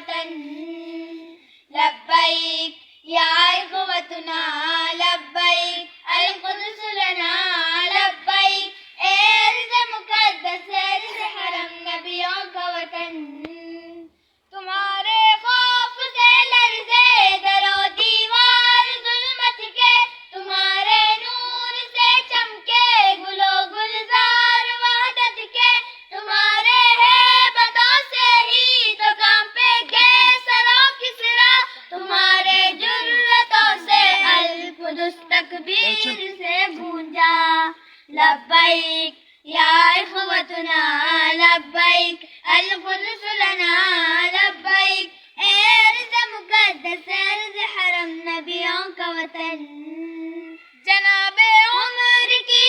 وطن لبیک یا اخوتنا لبیک القدس لنا لبیک اے ارض مقدس ارض حرم نبیوں کا وطن تمہارے خوف سے لرزے در و دیوار ظلمت کے تمہارے نور سے چمکے گل و گلزار وحدت کے تمہارے ہیبتوں سے ہی تو کانپے گئے سرو کسرا تمہارے جرتوں سے القدس تکبیر سے گونجا لبیک یا اخوتنا لبیک القدس لنا لبیک اے ارض مقدس ارض حرم نبیوں کا وطن جناب عمر کی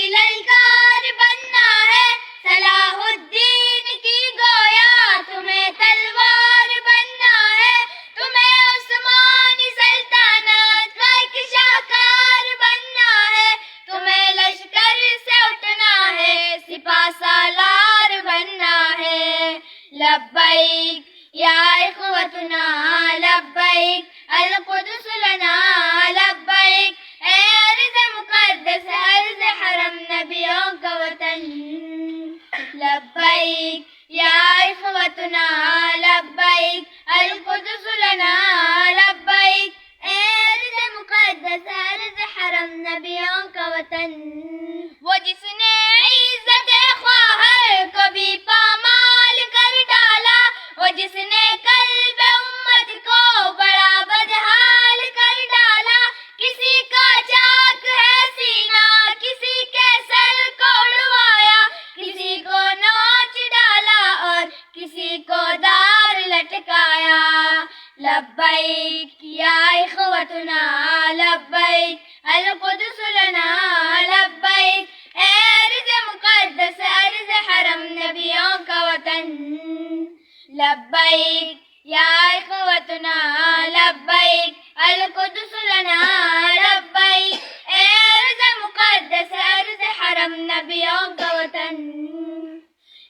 للکار بننا ہے صلاح الدین کی گویا تمہیں تلوار بننا ہے تمہیں عثمانی سلطنت کا ایک شاہکار بننا ہے تمہیں لشکر سے اٹھنا ہے سپاہ سالار بننا ہے لبیک یا اخوتنا لبیک القدس لنا لبیک اے ارض مقدس ارض حرم نبیوں کا وطن لبیک یا اخوتنا لبیک القدس لنا لبیک اے ارض مقدس ارض حرم نبیوں کا وطن وہ جس نے عزت خواہر کو بھی پامال کر ڈالا وہ جس نے قلب امت کو بڑا بدحال کر ڈالا کسی کا چاک ہے سینہ کسی کے سر کو اڑوایا کسی کو نوچ ڈالا اور کسی کو دار لٹکایا لبیک یا اخوتنا لبیک القدس لنا لبیک اے ارض مقدس ارض حرم نبیوں کا وطن لبیک یا اخوتنا لبیک القدس لنا لبیک اے ارض مقدس ارض حرم نبیوں کا وطن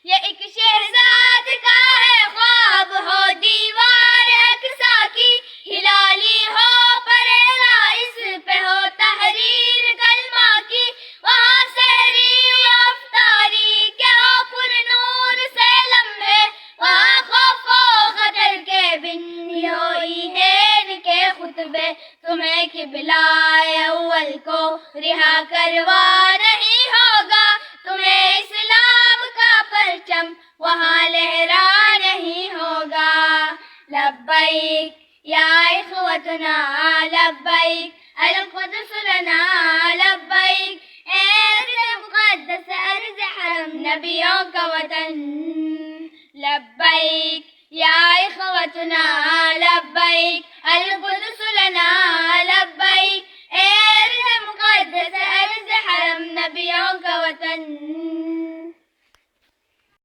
یہ ایک شہزاد کا ہے خواب ہو دیوار اقصی کی ہلالی ہو پریرا اس پہ ہو تحریر کلمہ کی وہاں سحری افطاری کے ہو پر نور سے لمحے وہاں خوف و خطر کے بن ہو عیدین کے خطبے تمہیں قبلہ اول کو رہا کروا نہیں ہوگا تمہیں اسلام کا پرچم وہاں لہرا نہیں ہوگا لبیک یا اخوتنا لبیک القدس لنا لبیک اے ارض مقدس ارض حرم نبیوں کا وطن لبیک یا اخوتنا لبیک القدس